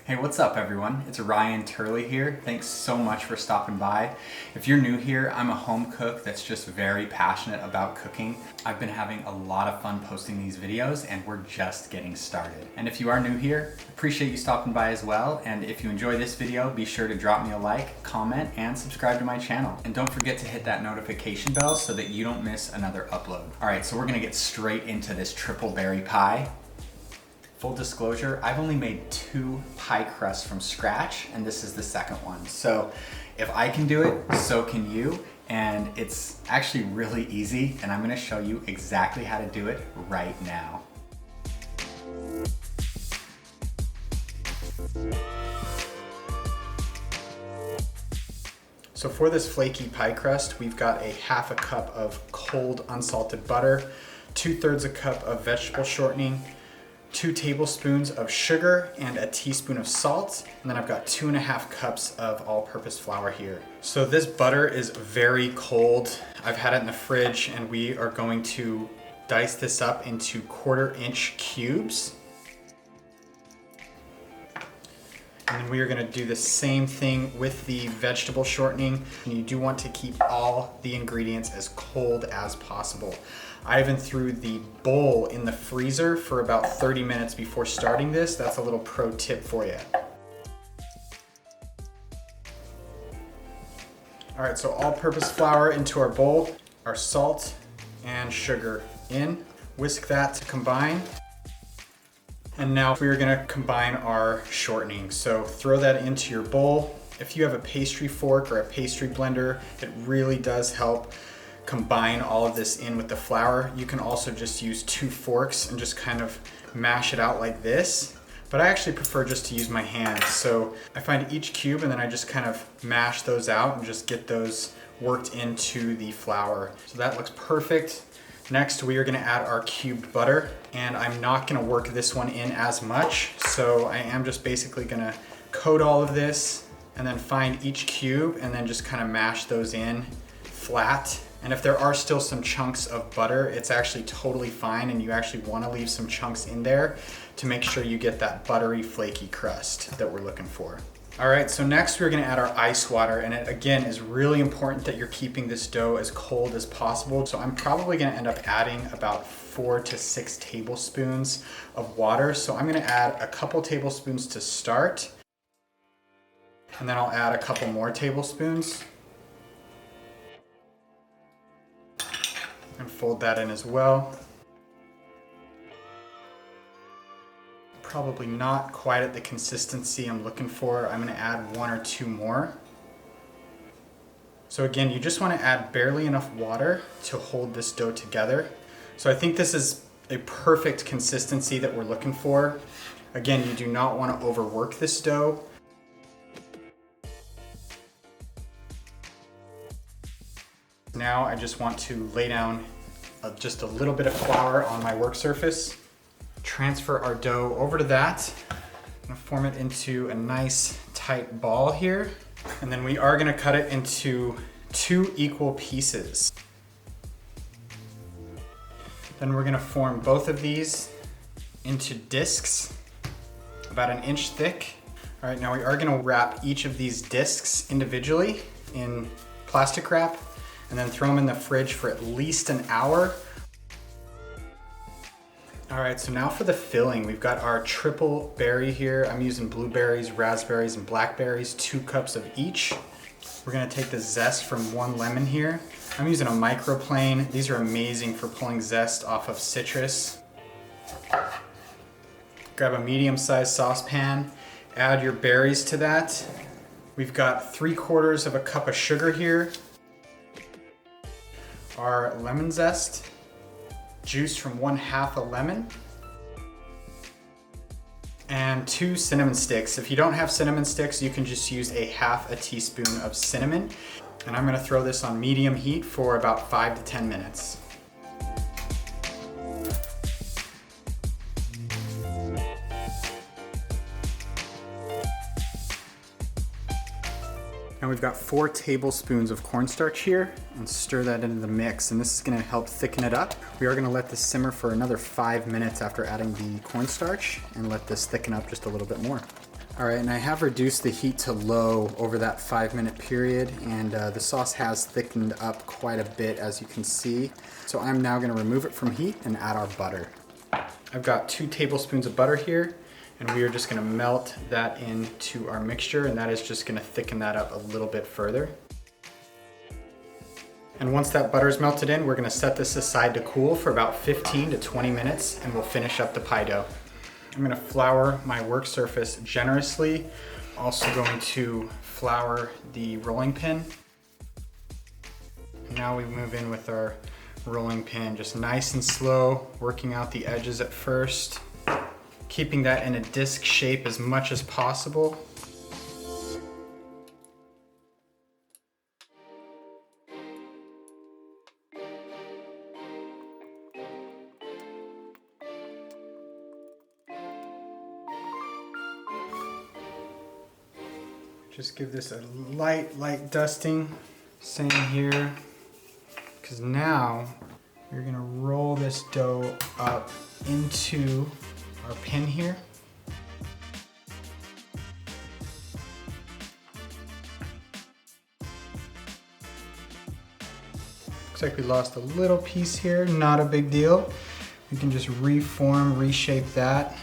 Hey, what's up everyone? It's Ryan Turley here. Thanks so much for stopping by. If you're new here, I'm a home cook that's just very passionate about cooking. I've been having a lot of fun posting these videos and we're just getting started. And if you are new here, appreciate you stopping by as well. And if you enjoy this video, be sure to drop me a like, comment, and subscribe to my channel. And don't forget to hit that notification bell so that you don't miss another upload. All right, so we're gonna get straight into this triple berry pie. Full disclosure, I've only made 2 pie crusts from scratch, and this is the second one. So if I can do it, so can you. And it's actually really easy, and I'm gonna show you exactly how to do it right now. So for this flaky pie crust, we've got a ½ a cup of cold unsalted butter, 2/3 a cup of vegetable shortening, 2 tablespoons of sugar and a teaspoon of salt. And then I've got 2½ cups of all-purpose flour here. So this butter is very cold. I've had it in the fridge and we are going to dice this up into 1/4-inch cubes. And then we are gonna do the same thing with the vegetable shortening. And you do want to keep all the ingredients as cold as possible. I even threw the bowl in the freezer for about 30 minutes before starting this. That's a little pro tip for you. All right, so all-purpose flour into our bowl, our salt and sugar in. Whisk that to combine. And now we are gonna combine our shortening. So throw that into your bowl. If you have a pastry fork or a pastry blender, it really does help combine all of this in with the flour. You can also just use 2 forks and just kind of mash it out like this. But I actually prefer just to use my hands. So I find each cube and then I just kind of mash those out and just get those worked into the flour. So that looks perfect. Next, we are gonna add our cubed butter, and I'm not gonna work this one in as much. So I am just basically gonna coat all of this and then find each cube and then just kind of mash those in flat. And if there are still some chunks of butter, it's actually totally fine, and you actually wanna leave some chunks in there to make sure you get that buttery, flaky crust that we're looking for. All right, so next we're gonna add our ice water, and it again is really important that you're keeping this dough as cold as possible. So I'm probably gonna end up adding about 4 to 6 tablespoons of water. So I'm gonna add a couple tablespoons to start, and then I'll add a couple more tablespoons. And fold that in as well. Probably not quite at the consistency I'm looking for. I'm gonna add 1 or 2 more. So again, you just wanna add barely enough water to hold this dough together. So I think this is a perfect consistency that we're looking for. Again, you do not wanna overwork this dough. Now I just want to lay down just a little bit of flour on my work surface. Transfer our dough over to that. I'm gonna form it into a nice tight ball here. And then we are gonna cut it into 2 equal pieces. Then we're gonna form both of these into discs, about 1 inch thick. All right, now we are gonna wrap each of these discs individually in plastic wrap, and then throw them in the fridge for at least an hour. All right, so now for the filling, we've got our triple berry here. I'm using blueberries, raspberries, and blackberries, 2 cups of each. We're gonna take the zest from 1 lemon here. I'm using a microplane. These are amazing for pulling zest off of citrus. Grab a medium-sized saucepan, add your berries to that. We've got 3/4 of a cup of sugar here. Our lemon zest, juice from 1/2 a lemon, and 2 cinnamon sticks. If you don't have cinnamon sticks, you can just use a 1/2 a teaspoon of cinnamon. And I'm gonna throw this on medium heat for about 5 to 10 minutes. Now we've got 4 tablespoons of cornstarch here, and stir that into the mix, and this is gonna help thicken it up. We are gonna let this simmer for another 5 minutes after adding the cornstarch and let this thicken up just a little bit more. All right, and I have reduced the heat to low over that 5-minute period, and the sauce has thickened up quite a bit, as you can see. So I'm now gonna remove it from heat and add our butter. I've got 2 tablespoons of butter here, and we are just gonna melt that into our mixture, and that is just gonna thicken that up a little bit further. And once that butter is melted in, we're gonna set this aside to cool for about 15 to 20 minutes, and we'll finish up the pie dough. I'm gonna flour my work surface generously. Also going to flour the rolling pin. Now we move in with our rolling pin, just nice and slow, working out the edges at first, keeping that in a disc shape as much as possible. Just give this a light dusting. Same here. Because now you're gonna roll this dough up into our pin here. Looks like we lost a little piece here, not a big deal. We can just reform, reshape that.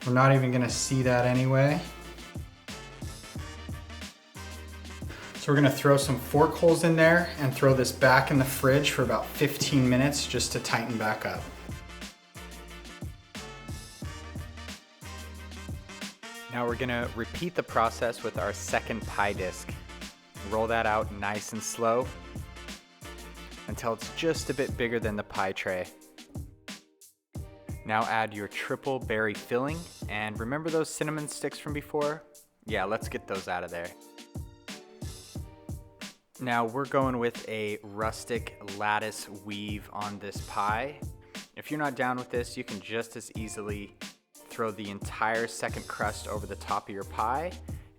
We're not even gonna see that anyway. So we're gonna throw some fork holes in there and throw this back in the fridge for about 15 minutes just to tighten back up. Now we're gonna repeat the process with our second pie disc. Roll that out nice and slow until it's just a bit bigger than the pie tray. Now add your triple berry filling, and remember those cinnamon sticks from before? Yeah, let's get those out of there. Now we're going with a rustic lattice weave on this pie. If you're not down with this, you can just as easily throw the entire second crust over the top of your pie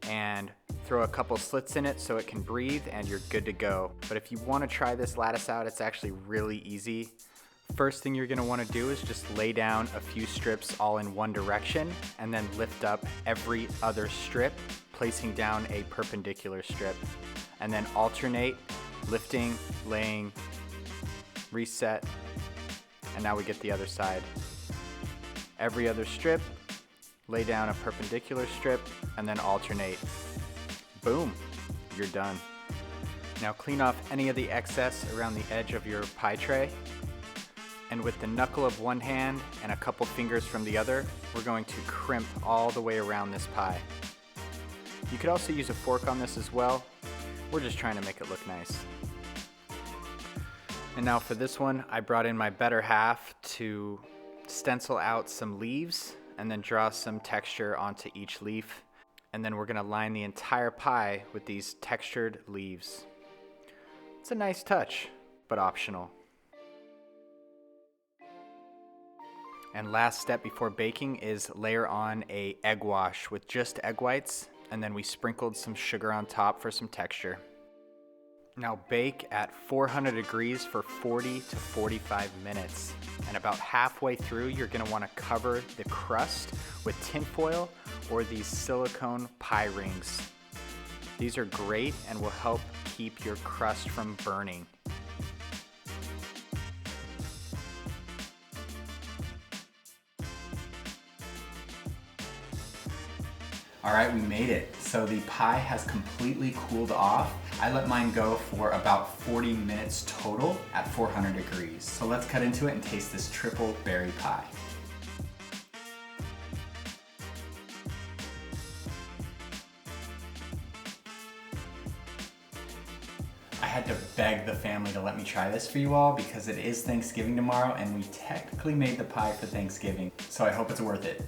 and throw a couple slits in it so it can breathe and you're good to go. But if you want to try this lattice out, it's actually really easy. First thing you're going to want to do is just lay down a few strips all in one direction and then lift up every other strip, placing down a perpendicular strip. And then alternate, lifting, laying, reset, and now we get the other side. Every other strip, lay down a perpendicular strip, and then alternate. Boom, you're done. Now clean off any of the excess around the edge of your pie tray, and with the knuckle of one hand and a couple fingers from the other, we're going to crimp all the way around this pie. You could also use a fork on this as well. We're just trying to make it look nice. And now for this one, I brought in my better half to stencil out some leaves and then draw some texture onto each leaf. And then we're gonna line the entire pie with these textured leaves. It's a nice touch, but optional. And last step before baking is layer on a egg wash with just egg whites, and then we sprinkled some sugar on top for some texture. Now bake at 400 degrees for 40 to 45 minutes. And about halfway through, you're gonna wanna cover the crust with tin foil or these silicone pie rings. These are great and will help keep your crust from burning. All right, we made it. So the pie has completely cooled off. I let mine go for about 40 minutes total at 400 degrees. So let's cut into it and taste this triple berry pie. I had to beg the family to let me try this for you all because it is Thanksgiving tomorrow and we technically made the pie for Thanksgiving. So I hope it's worth it.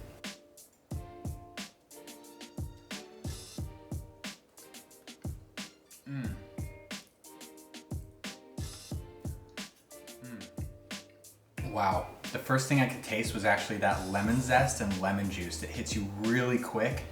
Wow, the first thing I could taste was actually that lemon zest and lemon juice. It hits you really quick,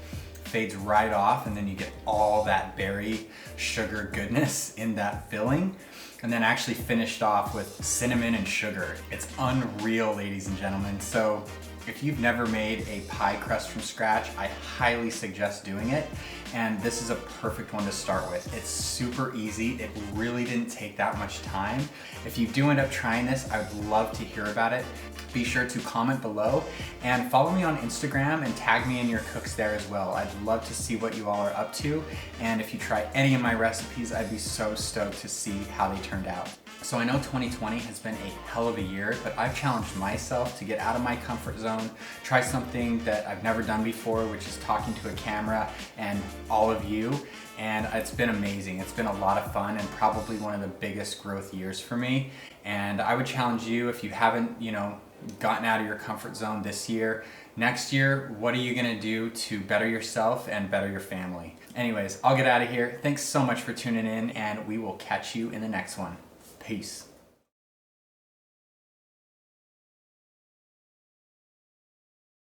fades right off, and then you get all that berry sugar goodness in that filling. And then actually finished off with cinnamon and sugar. It's unreal, ladies and gentlemen. So If you've never made a pie crust from scratch, I highly suggest doing it. And this is a perfect one to start with. It's super easy. It really didn't take that much time. If you do end up trying this, I would love to hear about it. Be sure to comment below and follow me on Instagram and tag me in your cooks there as well. I'd love to see what you all are up to. And if you try any of my recipes, I'd be so stoked to see how they turned out. So I know 2020 has been a hell of a year, but I've challenged myself to get out of my comfort zone, try something that I've never done before, which is talking to a camera and all of you. And it's been amazing. It's been a lot of fun and probably one of the biggest growth years for me. And I would challenge you, if you haven't, gotten out of your comfort zone this year, next year, what are you gonna do to better yourself and better your family? Anyways, I'll get out of here. Thanks so much for tuning in, and we will catch you in the next one. Peace.